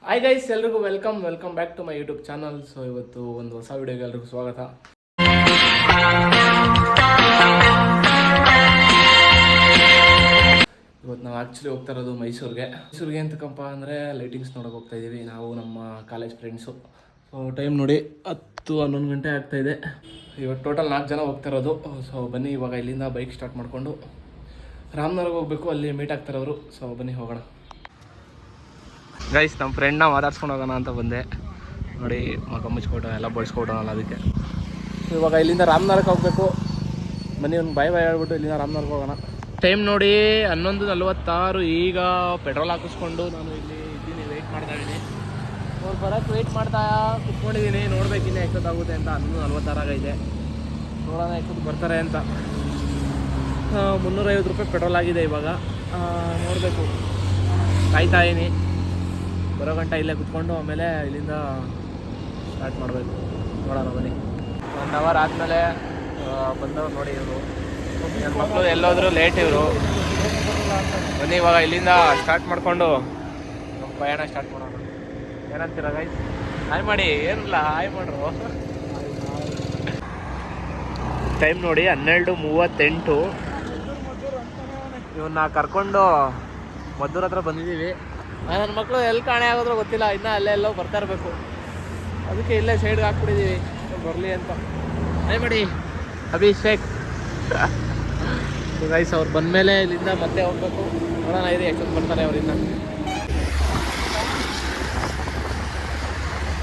Hi guys, ಎಲ್ರಿಗೂ welcome back to my YouTube channel. So ಇವತ್ತು ಒಂದು ಹೊಸ ವಿಡಿಯೋಗೆ ಎಲ್ರಿಗೂ ಸ್ವಾಗತ. ಇವತ್ತು ನಾವು ಆ್ಯಕ್ಚುಲಿ ಹೋಗ್ತಾ ಇರೋದು ಮೈಸೂರಿಗೆ ಅಂತಕ್ಕಪ್ಪ ಅಂದರೆ ಲೈಟಿಂಗ್ಸ್ ನೋಡೋಕೆ ಹೋಗ್ತಾ ಇದ್ದೀವಿ ನಾವು ನಮ್ಮ ಕಾಲೇಜ್ ಫ್ರೆಂಡ್ಸು. ಸೊ ಟೈಮ್ ನೋಡಿ 10-11 ಗಂಟೆ ಆಗ್ತಾಯಿದೆ. ಇವತ್ತು ಟೋಟಲ್ 4 ಜನ ಹೋಗ್ತಾ ಇರೋದು. ಸೊ ಬನ್ನಿ ಇವಾಗ ಇಲ್ಲಿಂದ ಬೈಕ್ ಸ್ಟಾರ್ಟ್ ಮಾಡಿಕೊಂಡು ರಾಮನಗರ್ಗೆ ಹೋಗಬೇಕು, ಅಲ್ಲಿ ಮೀಟ್ ಆಗ್ತಾರವರು. ಸೊ ಬನ್ನಿ ಹೋಗೋಣ ಗೈಸ್. ನಮ್ಮ ಫ್ರೆಂಡ್ನ ಮಾತಾಡ್ಸ್ಕೊಂಡು ಹೋಗೋಣ ಅಂತ ಬಂದೆ. ನೋಡಿ ಮಗ ಮುಚ್ಕೊಟೋ ಎಲ್ಲ ಬಡಿಸ್ಕೊಟ್ಟೋನಲ್ಲ, ಅದಕ್ಕೆ. ಸೊ ಇವಾಗ ಇಲ್ಲಿಂದ ರಾಮನಗರಕ್ಕೆ ಹೋಗಬೇಕು. ಬನ್ನಿ ಒಂದು ಬಾಯ್ ಹೇಳ್ಬಿಟ್ಟು ಇಲ್ಲಿಂದ ರಾಮನಗರಕ್ಕೆ ಹೋಗೋಣ. ಟೈಮ್ ನೋಡಿ 11:46. ಈಗ ಪೆಟ್ರೋಲ್ ಹಾಕಿಸ್ಕೊಂಡು ನಾನು ಇಲ್ಲಿ ಇದ್ದೀನಿ, ವೆಯ್ಟ್ ಮಾಡ್ತಾ ಇದ್ದೀನಿ. ಅವ್ರು ಬರೋಕ್ಕೆ ವೆಯ್ಟ್ ಮಾಡ್ತಾ ಕುತ್ಕೊಂಡಿದ್ದೀನಿ. ನೋಡ್ಬೇಕು ಇನ್ನೂ ಎಷ್ಟೊತ್ತಾಗುತ್ತೆ ಅಂತ. 11:46 ಆಗೈತೆ. ನೋಡೋಣ ಎಷ್ಟೊತ್ತು ಬರ್ತಾರೆ ಅಂತ. 350 ರೂಪಾಯಿ ಪೆಟ್ರೋಲ್ ಆಗಿದೆ ಇವಾಗ. ನೋಡಬೇಕು, ಕಾಯ್ತಾ ಇದ್ದೀನಿ. ಬರೋ ಗಂಟೆ ಇಲ್ಲೇ ಕುತ್ಕೊಂಡು ಆಮೇಲೆ ಇಲ್ಲಿಂದ ಸ್ಟಾರ್ಟ್ ಮಾಡಬೇಕು. ನೋಡೋಣ ಬನ್ನಿ. 1 ಅವರ್ ಆದಮೇಲೆ ಬಂದವ್ರು ನೋಡಿ. ಇವರು ನನ್ನ ಮಕ್ಕಳು ಎಲ್ಲೋದ್ರು ಲೇಟ್. ಇವರು ಬನ್ನಿ ಇವಾಗ ಇಲ್ಲಿಂದ ಸ್ಟಾರ್ಟ್ ಮಾಡಿಕೊಂಡು ನಮ್ಮ ಪ್ರಯಾಣ ಸ್ಟಾರ್ಟ್ ಮಾಡೋಣ. ಏನಂತೀರ ಗೈಸ್? ಹಾಯ್ ಮಾಡಿ. ಏನಿಲ್ಲ, ಹಾಯ್ ಮಾಡ್ರು. ಟೈಮ್ ನೋಡಿ 12:38. ಇವನ್ನ ಕರ್ಕೊಂಡು ಮದ್ದೂರ ಹತ್ರ ಬಂದಿದ್ದೀವಿ. ನನ್ನ ಮಕ್ಕಳು ಎಲ್ಲಿ ಕಾಣೆ ಆಗೋದ್ರೂ ಗೊತ್ತಿಲ್ಲ, ಇನ್ನೂ ಅಲ್ಲೆಲ್ಲೋ ಬರ್ತಾ ಇರಬೇಕು. ಅದಕ್ಕೆ ಇಲ್ಲೇ ಸೈಡ್ಗೆ ಹಾಕ್ಬಿಟ್ಟಿದ್ದೀವಿ ಬರಲಿ ಅಂತ. ಹಾಯ್ ಮಾಡಿ ಅಭಿಷೇಕ್. ಗೈಸ್ ಅವ್ರು ಬಂದಮೇಲೆ ಇಲ್ಲಿಂದ ಮತ್ತೆ ಹೋಗ್ಬೇಕು. ನೋಡೋಣ ಇದೆ ಎಷ್ಟೊಂದು ಬರ್ತಾರೆ ಅವರಿಂದ.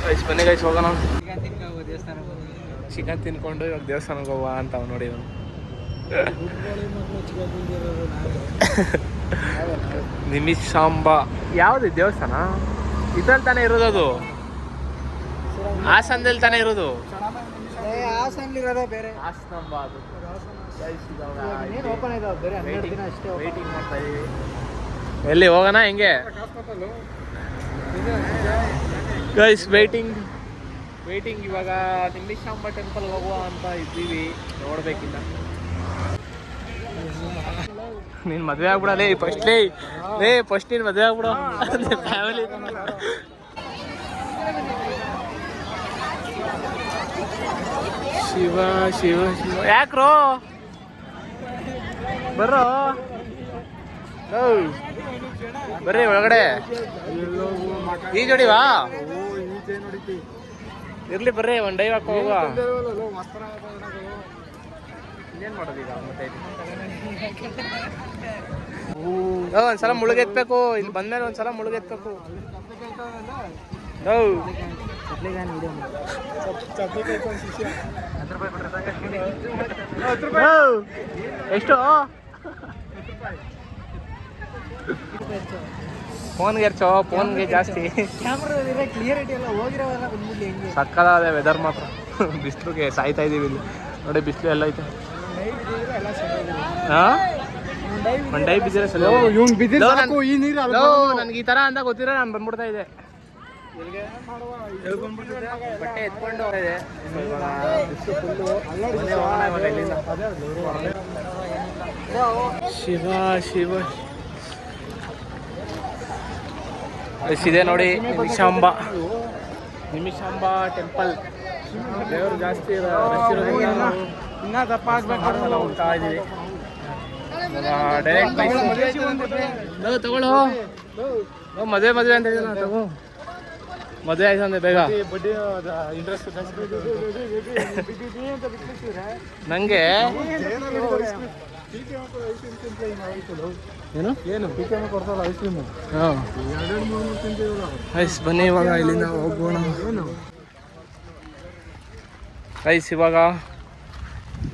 ಗೈಸ್ ಬನ್ನಿ ಗೈಸ್, ಹೋಗೋಣ. ಚಿಕನ್ ತಿನ್ಕೊಂಡು ಇವಾಗ ದೇವಸ್ಥಾನಕ್ಕೆ ಹೋಗುವ ಅಂತ ಅವ್ನು ನೋಡಿ. ಅವನು ನಿಮಿಷಾಂಬ ಯಾವುದು ದೇವಸ್ಥಾನ? ಇದ್ರಲ್ಲಿ ತಾನೇ ಇರೋದು, ಅದು ಹಾಸನದಲ್ಲಿ ತಾನೇ ಇರೋದು. ಹಾಸನಾಂಬ ಅದು. ವೇಟಿಂಗ್ ಮಾಡ್ತಾ ಇದೀವಿ. ಎಲ್ಲಿ ಹೋಗೋಣ? ಹೆಂಗೆ ಗೈಸ್? ವೇಟಿಂಗ್ ಇವಾಗ ನಿಮಿಷಾಂಬ ಟೆಂಪಲ್ ಹೋಗುವ ಅಂತ ಇದ್ದೀವಿ. ನೋಡ್ಬೇಕಿಲ್ಲ. ನೀನು ಮದುವೆ ಆಗ್ಬಿಡಲೇ ಫಸ್ಟ್. ಫಸ್ಟ್ ನೀನು ಮದುವೆ ಆಗ್ಬಿಡೋ ಫ್ಯಾಮಿಲಿ. ಶಿವ ಶಿವ ಶಿವ. ಯಾಕ್ರೋ ಬರ್ರೋ, ಬರ್ರಿ ಒಳಗಡೆ. ಈ ಜೋಡಿವಾ ಇರ್ಲಿ, ಬರ್ರಿ ಒಂದು ಡೈವ್ ಹಾಕೋ ಹೋಗುವ. ಇನ್ನೇನು ಮಾಡೋದು ಈಗ? ಮತ್ತೆ ಒಂದ್ಸಲ ಮುಳುಗೆತ್ಬೇಕು. ಇಲ್ಲಿ ಬಂದ್ಮೇಲೆ ಒಂದ್ಸಲ ಮುಳುಗೆತ್ಬೇಕು. ಎಷ್ಟು? ಫೋನ್ಗೆ ಎರ್ಚೋ, ಫೋನ್ಗೆ ಜಾಸ್ತಿ. ಸಕ್ಕದಾದ ವೆದರ್ ಮಾತ್ರ. ಬಿಸಿಲುಗೆ ಸಾಯ್ತಾ ಇದೀವಿ ಇಲ್ಲಿ ನೋಡಿ. ಬಿಸಿಲು ಎಲ್ಲ ಐತೆ. ಮಂಡೈ ಬಿದ್ದಿರ ನನ್ಗೆ ಈ ತರ ಅಂತ ಗೊತ್ತಿರ ನಾನು ಬಂದ್ಬಿಡ್ತಾ ಇದ್ದೆ. ಬಟ್ಟೆ ಎತ್ಕೊಂಡು ಇದೆ. ಶಿವ ಶಿವ ಇದೆ ನೋಡಿ. ನಿಮಿಷಾಂಬ ಟೆಂಪಲ್. ದೇವರು ಜಾಸ್ತಿ ಇನ್ನ ದಪ್ಪ ಆಗ್ಬೇಕಲ್ಲ ಹೋಗ್ತಾ ಇದೀವಿ. ಡೈರೆಕ್ಟ್ ತಗೊಳ್ಳೋ. ಮದುವೆ ಅಂತ ಹೇಳಿದ ತಗೋ. ಮದುವೆ ಆಯ್ತು ಅಂದ್ರೆ ಬೇಗ. ನಂಗೆ ಏನು ಐಸ್ ಕ್ರೀಮು. ಹಾಂ ಐಸ್. ಬನ್ನಿ ಇವಾಗ ಇಲ್ಲಿಂದ ಹೋಗೋಣ. ಐಸ್ ಇವಾಗ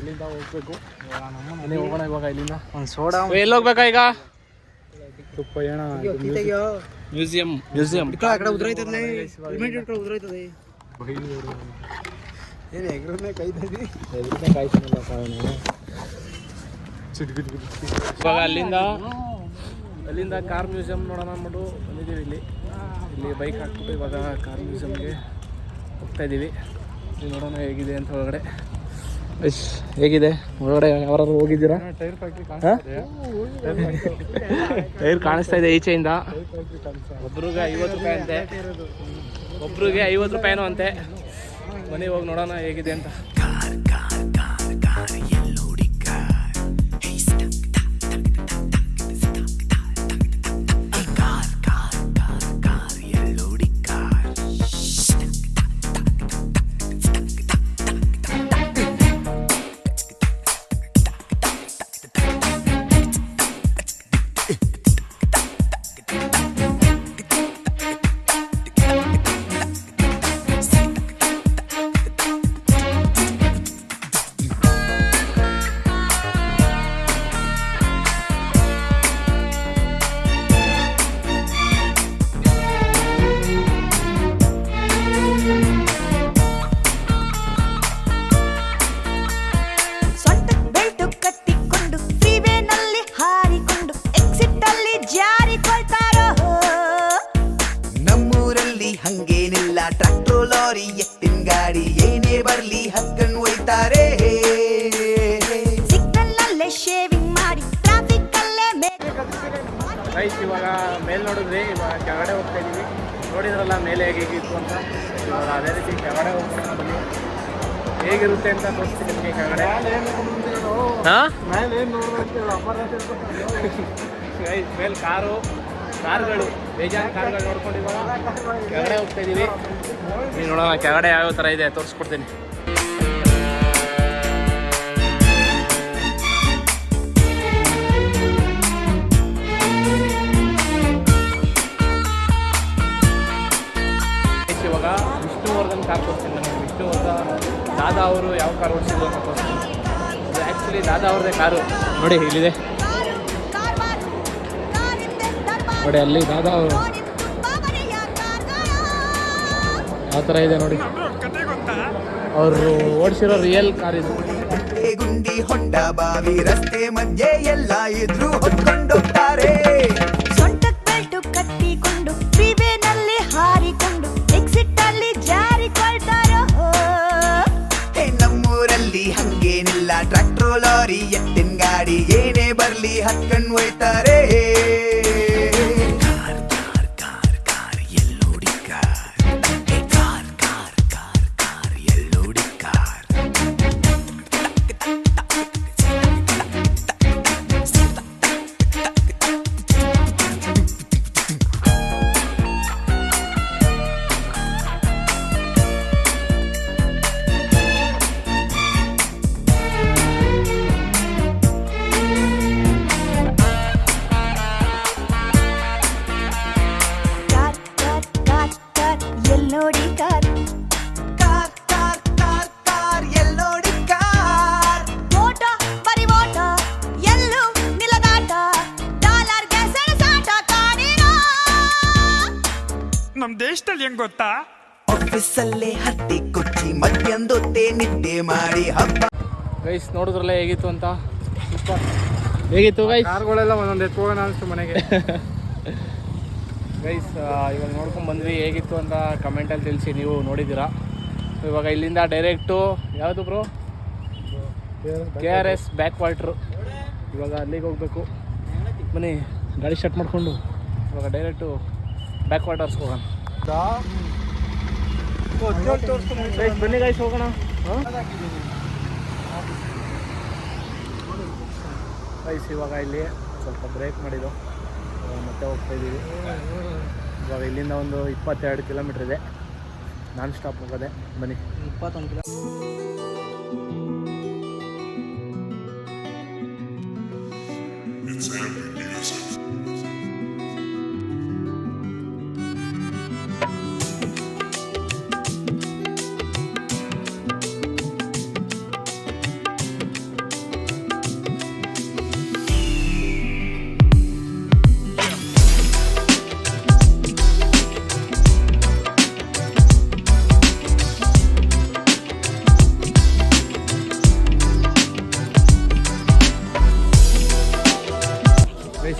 ಇಲ್ಲಿಂದ ಹೋಗ್ಬೇಕು. ಮನೆ ಹೋಗೋಣ ಇವಾಗ ಇಲ್ಲಿಂದ. ಒಂದು ಸೋಡಾ. ಎಲ್ಲಿ ಹೋಗ್ಬೇಕಾ ಈಗ? ಮ್ಯೂಸಿಯಂ. ಇವಾಗ ಅಲ್ಲಿಂದ ಕಾರ್ ಮ್ಯೂಸಿಯಂ ನೋಡೋಣ ಅಂದ್ಬಿಟ್ಟು ಬಂದಿದ್ದೀವಿ. ಇಲ್ಲಿ ಬೈಕ್ ಹಾಕ್ಬಿಟ್ಟು ಇವಾಗ ಕಾರ್ ಮ್ಯೂಸಿಯಮ್ಗೆ ಹೋಗ್ತಾ ಇದ್ದೀವಿ. ನೋಡೋಣ ಹೇಗಿದೆ ಅಂತ ಒಳಗಡೆ. ಹೇಗಿದೆ ಒಳಗಡೆ ಯಾರು ಹೋಗಿದ್ದೀರಾ? ಟೈರ್ ಕಾಣಿಸ್ತಾ ಇದೆ ಈಚೆಯಿಂದ. ಒಬ್ರಿಗೆ 50 ರೂಪಾಯಿ ಅಂತೆ, ಒಬ್ರಿಗೆ 50 ರೂಪಾಯಿನೂ ಅಂತೆ. ಮನೆಗೆ ಹೋಗಿ ನೋಡೋಣ ಹೇಗಿದೆ ಅಂತ. ಇವಾಗ ಮೇಲೆ ನೋಡಿದ್ರಿ, ಇವಾಗ ಕೆಳಗಡೆ ಹೋಗ್ತಾ ಇದೀವಿ. ನೋಡಿದ್ರಲ್ಲ ಮೇಲೆ ಹೇಗಿತ್ತು ಅಂತ. ಇವಾಗ ಅದೇ ರೀತಿ ಕೆಳಗಡೆ ಹೋಗ್ಬಿಡೋಣ ಬನ್ನಿ, ಹೇಗಿರುತ್ತೆ ಅಂತ ತೋರಿಸ್ತೀನಿ ನಿಮಗೆ. ಕೆಳಗಡೆ ಮೇಲೆ ಕಾರುಗಳು ಬೇಜಾನ್ ಕಾರುಗಳು ನೋಡ್ಕೊಂಡು ಇವಾಗ ಕೆಳಗಡೆ ಹೋಗ್ತಾ ಇದೀವಿ. ನೀವು ನೋಡೋಣ ಕೆಳಗಡೆ ಯಾವ್ಯಾವ ಥರ ಇದೆ ತೋರಿಸ್ಕೊಡ್ತೀನಿ. ಇವಾಗ ವಿಷ್ಣುವರ್ಧನ್ ಕಾರ್ ತೋರಿಸ್ತೀನಿ ನನಗೆ. ವಿಷ್ಣುವರ್ಧನ್ ದಾದಾ ಅವರು ಯಾವ ಕಾರ್ ಓಡಿಸಿದ್ರು ಅಂತ ತೋರಿಸ್ತೀನಿ. ಇದು ಆ್ಯಕ್ಚುಲಿ ದಾದಾ ಅವ್ರದ್ದೇ ಕಾರು. ನೋಡಿ ಇಲ್ಲಿದೆ ನೋಡಿ, ಅಲ್ಲಿ ದಾದಾ ಅವರು ಯಾವ ಥರ ಇದೆ ನೋಡಿ. ಅವರು ಓಡಿಸಿರೋ ರಿಯಲ್ ಕಾರ್ ಇದು. ಗುಂಡಿ ಹೊಂಡ ಬಾವಿ ರಸ್ತೆ ಮಧ್ಯೆ ಎಲ್ಲ ಇದ್ರು ಹೊತ್ಕೊಂಡೋಗ್ತಾರೆ. ಸೊಂಟಕ್ಕೆ ಬೆಲ್ಟು ಕಟ್ಟಿಕೊಂಡು ಫ್ರೀವೇನಲ್ಲಿ ಹಾರಿಕೊಂಡು ಎಕ್ಸಿಟ್ ಅಲ್ಲಿ ಜಾರಿಕೊಳ್ತಾರೋ. ನಮ್ಮೂರಲ್ಲಿ ಹಂಗೇನಿಲ್ಲ, ಟ್ರ್ಯಾಕ್ಟರ್ ಲಾರಿ ಎತ್ತಿನ ಗಾಡಿ ಏನೇ ಬರ್ಲಿ ಹತ್ಕೊಂಡ್ ಹೋಯ್ತಾರೆ. ನಮ್ ದೇಶದಲ್ಲಿ ಹೆಂಗ್ ಗೊತ್ತಾ, ಆಫೀಸಲ್ಲೇ ಹತ್ತಿ ಕೊಚ್ಚಿ ಮಧ್ಯಾಹ್ನದೊತ್ತೆ ನಿದ್ದೆ ಮಾಡಿ ಹಬ್ಬ. ಗೈಸ್ ನೋಡಿದ್ರಲ್ಲ ಹೇಗಿತ್ತು ಅಂತ. ಹೇಗಿತ್ತು ಗೈಸ್? ಕಾರ್ಗಳೆಲ್ಲ ಒಂದೊಂದು ಎತ್ಕೋಣ ಅನಿಸ್ತು ಮನೆಗೆ. ಗೈಸ್ ಇವಾಗ ನೋಡ್ಕೊಂಡು ಬಂದ್ವಿ, ಹೇಗಿತ್ತು ಅಂತ ಕಮೆಂಟಲ್ಲಿ ತಿಳಿಸಿ. ನೀವು ನೋಡಿದ್ದೀರಾ. ಇವಾಗ ಇಲ್ಲಿಂದ ಡೈರೆಕ್ಟು ಯಾವುದು ಬ್ರೋ, KRS ಬ್ಯಾಕ್ ವಾಟ್ರು. ಇವಾಗ ಅಲ್ಲಿಗೆ ಹೋಗ್ಬೇಕು. ಬನ್ನಿ ಗಾಡಿ ಸ್ಟಾರ್ಟ್ ಮಾಡಿಕೊಂಡು ಇವಾಗ ಡೈರೆಕ್ಟು ಬ್ಯಾಕ್ ವಾಟರ್ಸ್ ಹೋಗೋಣ. ಬನ್ನಿ ಗೈಸ್ ಹೋಗೋಣ. ಗೈಸ್ ಇವಾಗ ಇಲ್ಲಿ ಸ್ವಲ್ಪ ಬ್ರೇಕ್ ಮಾಡಿದ್ದು ಮತ್ತೆ ಹೋಗ್ತಾ ಇದ್ದೀವಿ. ಇವಾಗ ಇಲ್ಲಿಂದ ಒಂದು 22 ಕಿಲೋಮೀಟ್ರ್ ಇದೆ, ನಾನ್ ಸ್ಟಾಪ್ ಹೋಗೋದೆ. ಬನ್ನಿ 21 ಕಿಲೋ.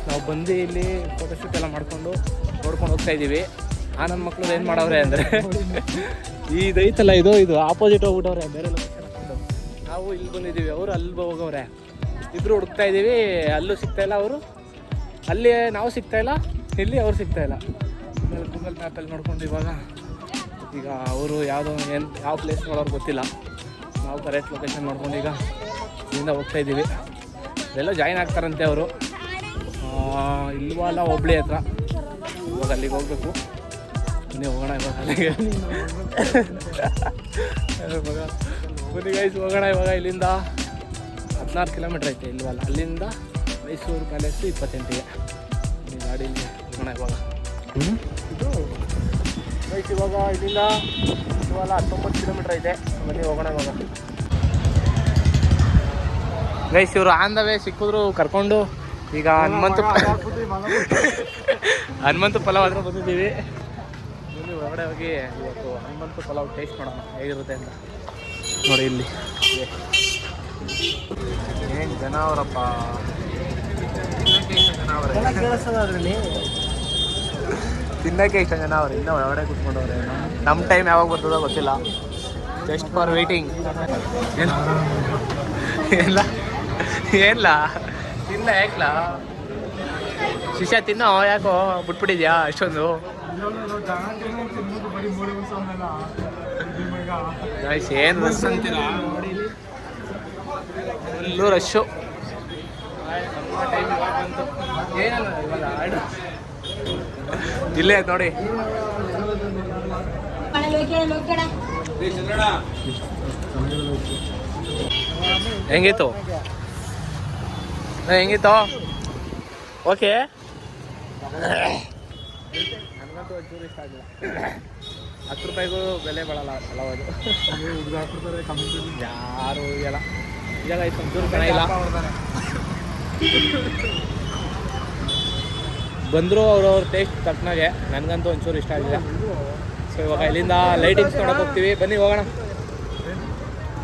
ನಾವು ಬಂದು ಇಲ್ಲಿ ಫೋಟೋಶೂಟ್ ಎಲ್ಲ ನೋಡ್ಕೊಂಡು ಹೋಗ್ತಾ ಇದ್ದೀವಿ. ನನ್ನ ಮಕ್ಕಳು ಏನು ಮಾಡವ್ರೆ ಅಂದರೆ ಇದೈತಲ್ಲ ಇದು ಆಪೋಸಿಟ್ ಹೋಗ್ಬಿಟ್ಟವ್ರೆ ಬೇರೆ ಲೊಕೇಶನ್ ಹಾಕೊಂಡು. ನಾವು ಇಲ್ಲಿ ಬಂದಿದ್ದೀವಿ, ಅವರು ಅಲ್ಲಿ ಹೋಗವ್ರೆ. ಇಬ್ಬರು ಹುಡುಕ್ತಾ ಇದ್ದೀವಿ, ಅಲ್ಲೂ ಸಿಗ್ತಾಯಿಲ್ಲ ಅವರು, ಅಲ್ಲಿ ನಾವು ಸಿಗ್ತಾಯಿಲ್ಲ, ಇಲ್ಲಿ ಅವ್ರು ಸಿಗ್ತಾಯಿಲ್ಲ. ಆಮೇಲೆ ಗೂಗಲ್ ಮ್ಯಾಪಲ್ಲಿ ನೋಡ್ಕೊಂಡು ಈಗ ಅವರು ಯಾವ ಪ್ಲೇಸ್ ನೋಡೋರು ಗೊತ್ತಿಲ್ಲ. ನಾವು ಕರೆಕ್ಟ್ ಲೊಕೇಶನ್ ನೋಡ್ಕೊಂಡು ಈಗ ಇಲ್ಲಿಂದ ಹೋಗ್ತಾಯಿದ್ದೀವಿ. ಎಲ್ಲೋ ಜಾಯಿನ್ ಆಗ್ತಾರಂತೆ ಅವರು, ಇಲ್ವಲ್ಲ ಹುಬ್ಳಿ ಹತ್ರ. ಇವಾಗ ಅಲ್ಲಿಗೆ ಹೋಗ್ಬೇಕು. ಬನ್ನಿ ಹೋಗೋಣ ಇವಾಗ ಅಲ್ಲಿಗೆ. ಬನ್ನಿ ಗೈಸ್ ಹೋಗೋಣ ಇವಾಗ. ಇಲ್ಲಿಂದ 16 ಕಿಲೋಮೀಟ್ರ್ ಐತೆ ಇಲ್ವಲ್ಲ, ಅಲ್ಲಿಂದ ಮೈಸೂರು ಪ್ಯಾಲೇಸು 28ಗೆ. ಗಾಡೀಲಿ ಹೋಗೋಣ ಇವಾಗ. ಇದು ಗೈಸ್ ಇವಾಗ ಇಲ್ಲಿಂದ ಇಲ್ವಲ್ಲ 19 ಕಿಲೋಮೀಟ್ರ್ ಐತೆ. ಬನ್ನಿ ಹೋಗೋಣ ಇವಾಗ. ಗೈಸ್ ಇವರು ಆನ್ ದ ವೇ ಸಿಕ್ಕಿದ್ರು ಕರ್ಕೊಂಡು ಈಗ ಹನುಮಂತು ಪಲಾವ್ ಹತ್ರ ಬಂದಿದ್ದೀವಿ. ಇಲ್ಲಿ ಹೊರಗಡೆ ಹೋಗಿ ಇವತ್ತು ಹನುಮಂತು ಪಲಾವ್ ಟೇಸ್ಟ್ ಮಾಡೋಣ ಹೇಗಿರುತ್ತೆ ಅಂತ. ನೋಡಿ ಇಲ್ಲಿ ಏನು ಜನ ಅವರಪ್ಪ, ತಿನ್ನೋಕ್ಕೆ ಇಷ್ಟ ಜನ ಅವ್ರು. ಇನ್ನೂ ಹೊರಗಡೆ ಕೂತ್ಕೊಂಡವ್ರೆ. ನಮ್ಮ ಟೈಮ್ ಯಾವಾಗ ಬರ್ತದೋ ಗೊತ್ತಿಲ್ಲ. Just for waiting. ಏನಿಲ್ಲ ಏನಿಲ್ಲ ತಿನ್ನ ಯಾಕಲ್ಲ ಶಿಷ್ಯ ತಿನ್ನೋ, ಯಾಕೋ ಬಿಟ್ಬಿಟ್ಟಿದ್ಯಾ ಅಷ್ಟೊಂದು? ಏನು ರಶ್ ಅಂತೀರಾ ಫುಲ್ಲು ರಶ್ಶು. ಏನಲ್ಲ ಇವಾಗ ಆಡು ಇಲ್ಲೇ ನೋಡಿ. ಹೆಂಗಿತ್ತು ಹೆಂಗಿತ್ತು? ಓಕೆ. ನನಗಂತೂ ಒಂಚೂರು ಇಷ್ಟ ಆಗಿಲ್ಲ. 10 ರೂಪಾಯಿಗೂ ಬೆಲೆ ಬಾಳಲ್ಲ ಪಲಾವ್ ಅದು. ಯಾರು ಹೋಗಿಲ್ಲ ಈಗ. ಒಂಚೂರು ಚೆನ್ನಾಗಿಲ್ಲ. ಬಂದರೂ ಅವ್ರವ್ರ ಟೇಸ್ಟ್ ತಕ್ಕನಾಗೆ. ನನಗಂತೂ ಒಂಚೂರು ಇಷ್ಟ ಆಗಿಲ್ಲ. ಸೊ ಇವಾಗ ಇಲ್ಲಿಂದ ಲೈಟಿಂಗ್ಸ್ ನೋಡೋಕೆ ಹೋಗ್ತೀವಿ. ಬನ್ನಿ ಹೋಗೋಣ.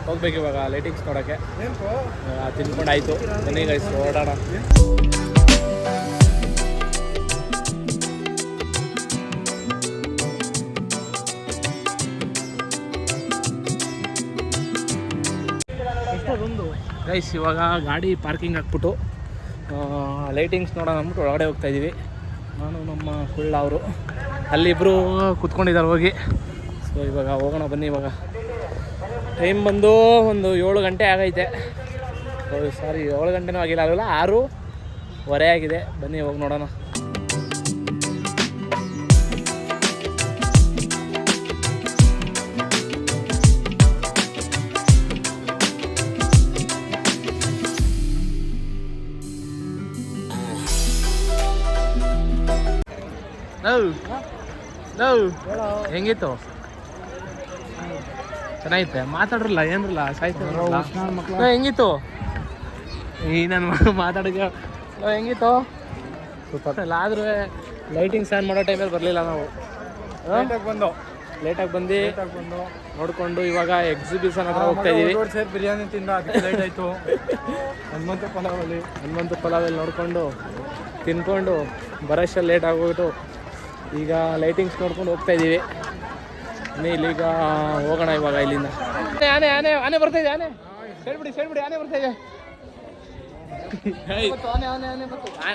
ಹೋಗ್ಬೇಕು ಇವಾಗ ಲೈಟಿಂಗ್ಸ್ ನೋಡೋಕ್ಕೆ. ತಿನ್ಕೊಂಡು ಆಯಿತು. ಬನ್ನಿ ಗೈಸ್ ಓಡಾಡೋಣ. ಗೈಸ್ ಇವಾಗ ಗಾಡಿ ಪಾರ್ಕಿಂಗ್ ಹಾಕ್ಬಿಟ್ಟು ಲೈಟಿಂಗ್ಸ್ ನೋಡೋಣ ಅಂದ್ಬಿಟ್ಟು ಒಳಗಡೆ ಹೋಗ್ತಾಯಿದ್ದೀವಿ. ನಾನು ನಮ್ಮ ಕುಳ್ಳ ಅವರು ಅಲ್ಲಿಬ್ಬರು ಕೂತ್ಕೊಂಡಿದ್ದಾರೆ ಹೋಗಿ. ಸೊ ಇವಾಗ ಹೋಗೋಣ ಬನ್ನಿ. ಇವಾಗ ಟೈಮ್ ಬಂದು ಒಂದು 7 ಗಂಟೆ ಆಗೈತೆ. ಸಾರಿ 7 ಗಂಟೆನೂ ಆಗಿಲ್ಲ, 6:15 ಆಗಿದೆ. ಬನ್ನಿ ಹೋಗಿ ನೋಡೋಣ. ಹೆಂಗಿತ್ತು? ಚೆನ್ನಾಗಿತ್ತೆ. ಮಾತಾಡ್ರಲ್ಲ ಏನ್ರಲ್ಲ ಸಾಯ್ತಾರಲ್ಲ. ಹೆಂಗಿತ್ತು? ಈ ನನ್ನ ಮಾತಾಡಿದ ಹೆಂಗಿತ್ತು ಅಲ್ಲ. ಆದ್ರೂ ಲೈಟಿಂಗ್ಸ್ ಆನ್ ಮಾಡೋ ಟೈಮಲ್ಲಿ ಬರಲಿಲ್ಲ ನಾವು. ಲೇಟಾಗಿ ಬಂದು ನೋಡಿಕೊಂಡು ಇವಾಗ ಎಕ್ಸಿಬಿಷನ್ ಹತ್ರ ಹೋಗ್ತಾ ಇದ್ದೀವಿ. ಬಿರಿಯಾನಿ ತಿಂದ ಅದಕ್ಕೆ ಲೇಟ್ ಆಯಿತು. ಹನುಮಂತು ಪಲಾವಲ್ಲಿ ನೋಡಿಕೊಂಡು ತಿನ್ಕೊಂಡು ಬರೋಷ್ಟಲ್ಲಿ ಲೇಟ್ ಆಗೋಗ್ಬಿಟ್ಟು ಈಗ ಲೈಟಿಂಗ್ಸ್ ನೋಡ್ಕೊಂಡು ಹೋಗ್ತಾ ಇದ್ದೀವಿ. ಇಲ್ಲಿಗ ಹೋಗೋಣ ಇವಾಗ ಇಲ್ಲಿಂದ. ಆನೆ ಬರ್ತಾ ಇದೆ. ಹೇಳ್ಬಿಡಿ ಆನೆ ಬರ್ತಾ ಇದೆ.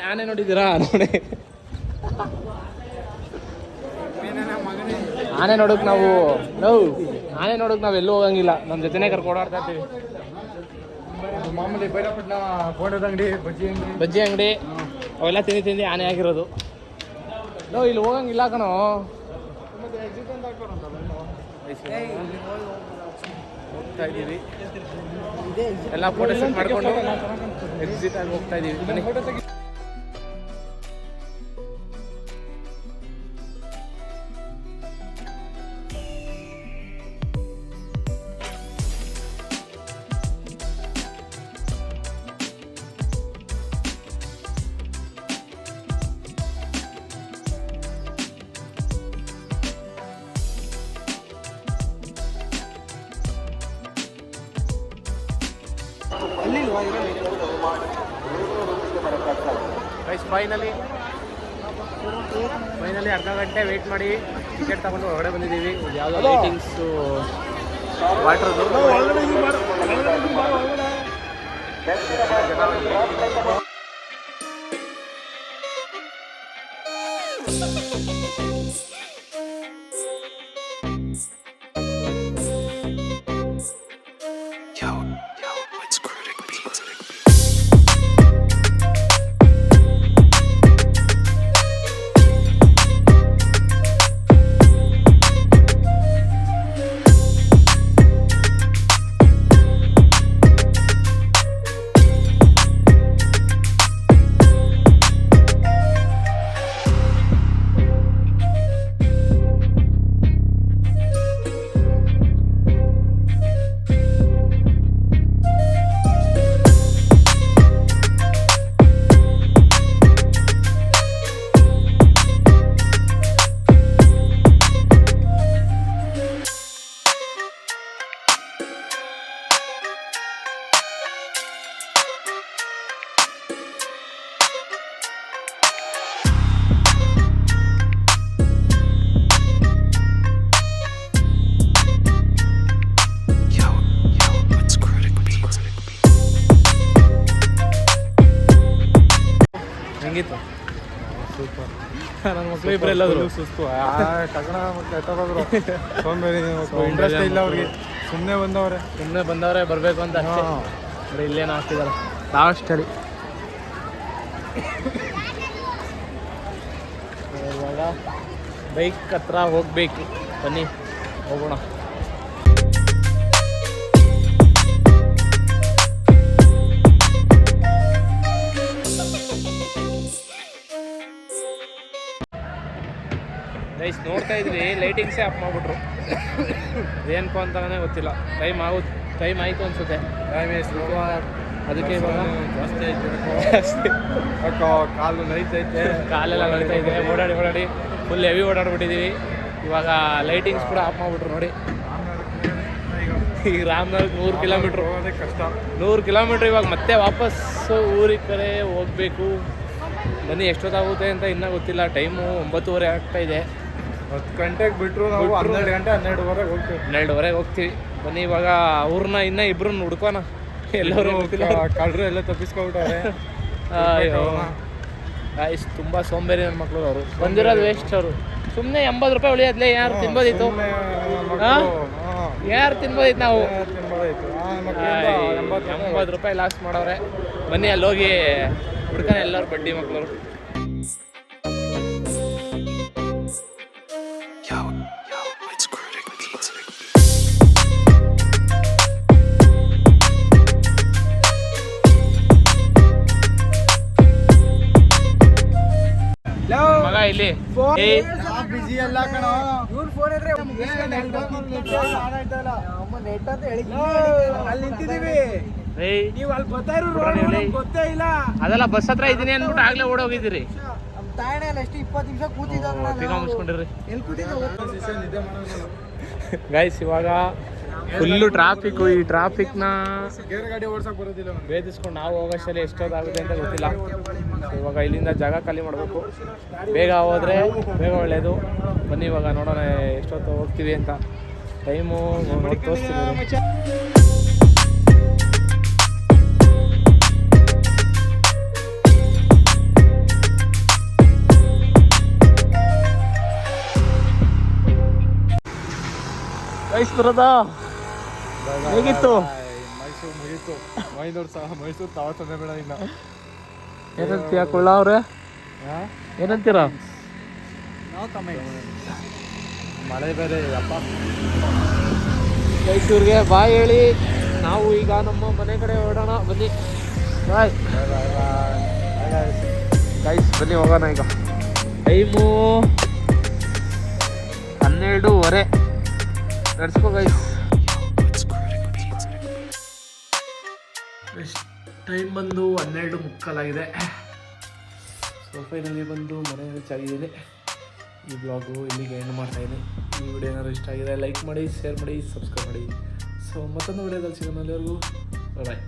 ಆನೆ ನೋಡಿದ್ದೀರಾ? ನೋಡಿ ಆನೆ ನೋಡೋಕೆ ನಾವು ಎಲ್ಲೂ ಹೋಗಂಗಿಲ್ಲ. ನಮ್ಮ ಜೊತೆನೇ ಕರ್ಕೊಂಡು ಓಡಾಡ್ತಾ ಇರ್ತೀವಿ. ಮಾಮೂಲಿ ಬೈರಪಟ್ಟಣ ಗೋಡದ ಅಂಗಡಿ, ಬಜ್ಜಿ ಅಂಗಡಿ ಅವೆಲ್ಲ ತಿಂದು ಆನೆ ಆಗಿರೋದು. ಇಲ್ಲಿ ಹೋಗಂಗಿಲ್ಲ ಕಣೋ. ಹೋಗ್ತಾ ಇದ್ದೀವಿ ಎಲ್ಲ ಫೋಟೋ ಶೂಟ್ ಮಾಡಿಕೊಂಡು ಎಕ್ಸಿಟ್ ಆಗಿ ಹೋಗ್ತಾ ಇದ್ದೀವಿ. ಫೈನಲಿ ಅರ್ಧ ಗಂಟೆ ವೆಯ್ಟ್ ಮಾಡಿ ಟಿಕೆಟ್ ತಗೊಂಡು ಹೊರಗಡೆ ಬಂದಿದ್ದೀವಿ. ಯಾವುದೋ ಲೈಟಿಂಗ್ಸು ವಾಟ್ರದ್ದು. ಹೆಂಗಿತ್ತು? ಸೂಪರ್. ನನ್ನ ಮಕ್ಳು ಇಬ್ಬರು ಎಲ್ಲಾದ್ರು ಸುಸ್ತು ಕಗಣ ಮತ್ತೆ ಎತ್ತೋದ್ರು ಸೋಂಬೇರಿ ಇಂಟ್ರೆಸ್ಟ್ ಇಲ್ಲ ಅವ್ರಿಗೆ. ಸುಮ್ಮನೆ ಬಂದವ್ರೆ ಬರಬೇಕು ಅಂತ ಅಷ್ಟೇ. ಬರೀ ಇಲ್ಲೇನು ಆಗ್ತಿದಾರೆ ನಾವಷ್ಟೇ. ಇವಾಗ ಬೈಕ್ ಹತ್ರ ಹೋಗ್ಬೇಕು, ಬನ್ನಿ ಹೋಗೋಣ. ಗೈಸ್ ನೋಡ್ತಾ ಇದ್ವಿ, ಲೈಟಿಂಗ್ಸೇ ಆಫ್ ಮಾಡಿಬಿಟ್ರು. ಏನಕ್ಕೋ ಅಂತಲೇ ಗೊತ್ತಿಲ್ಲ. ಟೈಮ್ ಆಯಿತು ಅನಿಸುತ್ತೆ. ಅದಕ್ಕೆ ಇವಾಗ ಜಾಸ್ತಿ ಕಾಲು ನೈತೈತೆ, ಕಾಲೆಲ್ಲ ನಡೀತಾ ಇದೆ. ಓಡಾಡಿ ಫುಲ್ ಹೆವಿ ಓಡಾಡ್ಬಿಟ್ಟಿದ್ದೀವಿ. ಇವಾಗ ಲೈಟಿಂಗ್ಸ್ ಕೂಡ ಆಫ್ ಮಾಡಿಬಿಟ್ರು ನೋಡಿ. ಈಗ ರಾಮನಗರ 100 ಕಿಲೋಮೀಟ್ರು ಕಷ್ಟ. 100 ಕಿಲೋಮೀಟ್ರ್. ಇವಾಗ ಮತ್ತೆ ವಾಪಸ್ಸು ಊರಿಗೆ ಕಡೆ ಹೋಗಬೇಕು. ಬನ್ನಿ ಎಷ್ಟೊತ್ತಾಗುತ್ತೆ ಅಂತ ಇನ್ನೂ ಗೊತ್ತಿಲ್ಲ. ಟೈಮು 9:30 ಆಗ್ತಾಯಿದೆ. 10 ಗಂಟೆಗೆ ಬಿಟ್ಟರು ನಾವು 12 ಗಂಟೆ 12:30 ಹೋಗ್ತೀವಿ. 12:30 ಹೋಗ್ತೀವಿ. ಬನ್ನಿ ಇವಾಗ ಅವ್ರನ್ನ ಇನ್ನೂ ಇಬ್ಬರನ್ನ ಹುಡ್ಕೋಣ. ಎಲ್ಲರೂ ಕಳ್ಳರು ಎಲ್ಲ ತಪ್ಪಿಸ್ಕೊಬಿಟ್ಟವ್ರೆ. ಗಾಯ್ಸ್ ತುಂಬ ಸೋಂಬೇರಿ ನನ್ನ ಮಕ್ಕಳು. ಅವರು ಬಂದಿರೋದು ವೇಸ್ಟ್. ಅವರು ಸುಮ್ಮನೆ 80 ರೂಪಾಯಿ ಉಳಿಯೋದ್ಲೇ. ಯಾರು ತಿನ್ಬೋದಿತ್ತು? ಯಾರು ತಿನ್ಬೋದಿತ್ತು? ನಾವು 80 ರೂಪಾಯಿ ಲಾಸ್ ಮಾಡವ್ರೆ. ಬನ್ನಿ ಅಲ್ಲಿ ಹೋಗಿ ಹುಡ್ಕಾನೆ ಎಲ್ಲರೂ ಬಡ್ಡಿ ಮಕ್ಕಳು. ಮಗ ಇಲ್ಲಿ ಬಿಜಿ ಎಲ್ಲ ಕಣ. ಅಲ್ಲಿ ನಿಂತಿದ್ದೀವಿ, ನೀವು ಅಲ್ಲಿ ಬರ್ತಾ ಇರೋ ಗೊತ್ತೇ ಇಲ್ಲ. ಅದೆಲ್ಲ ಬಸ್ ಹತ್ರ ಇದ್ದೀನಿ ಅಂದ್ಬಿಟ್ಟು ಆಗ್ಲೇ ಓಡೋಗಿದ್ದೀರಿ. ಎಷ್ಟು 20 ನಿಮಿಷ ಕೂತಿದ್ದ ಮುಗಿಸ್ಕೊಂಡಿರ್ರಿ ನಿದ್ದೆ ಮಾಡೋದು. ಗೈಸ್ ಇವಾಗ ಫುಲ್ಲು ಟ್ರಾಫಿಕ್ಕು. ಈ ಟ್ರಾಫಿಕ್ನ ಗೇರ್ ಗಾಡಿ ಓಡ್ಸಕ್ ಬರೋದಿಲ್ಲ. ಭೇದಿಸ್ಕೊಂಡು ನಾವು ಹೋಗೋಷ್ಟರಲ್ಲಿ ಎಷ್ಟೊತ್ತಾಗುತ್ತೆ ಅಂತ ಗೊತ್ತಿಲ್ಲ. ಇವಾಗ ಇಲ್ಲಿಂದ ಜಾಗ ಖಾಲಿ ಮಾಡಬೇಕು. ಬೇಗ ಹೋದರೆ ಬೇಗ ಒಳ್ಳೆಯದು. ಬನ್ನಿ ಇವಾಗ ನೋಡೋಣ ಎಷ್ಟೊತ್ತು ಹೋಗ್ತೀವಿ ಅಂತ. ಟೈಮು ತೋರಿಸ್ತೀವಿ. ಗೈಸ್ ಬರೋದಾ? ಹೇಗಿತ್ತು? ಮೈಸೂರು ಮುಗೀತು. ಮೈಸೂರು ತಾವತ್ತನೇ ಬೇಡ ಇನ್ನ. ಏನಂತೀಯ ಕೊಳ್ಳ ಅವ್ರೆ? ಏನಂತೀರ? ಮಳೆ ಬೇರೆ ಅಪ್ಪ. ಮೈಸೂರಿಗೆ ಬಾಯ್ ಹೇಳಿ. ನಾವು ಈಗ ನಮ್ಮ ಮನೆ ಕಡೆ ಹೊರಡೋಣ. ಬನ್ನಿ ಬಾಯ್ ಗೈಸ್, ಬನ್ನಿ ಹೋಗೋಣ. ಈಗ ಟೈಮು 12:30. ನಡ್ಸ್ಕೋ ಗೈಸ್. ಟೈಮ್ ಬಂದು 12:45 ಸೊ ಫೈನಲಿ ಬಂದು ಮನೆ ರೀಚ್ ಆಗಿದ್ದೀನಿ. ಈ ಬ್ಲಾಗು ಇಲ್ಲಿಗೆ ಎಂಡ್ ಮಾಡ್ತಾಯಿದ್ದೀನಿ. ಈ ವಿಡಿಯೋ ಏನಾದ್ರು ಇಷ್ಟ ಆಗಿದೆ ಲೈಕ್ ಮಾಡಿ, ಶೇರ್ ಮಾಡಿ, ಸಬ್ಸ್ಕ್ರೈಬ್ ಮಾಡಿ. ಸೊ ಮತ್ತೊಂದು ವಿಡಿಯೋದಲ್ಲಿ ಸಿಗೋಣ. ಎಲ್ಲರಿಗೂ ಬಾಯ್.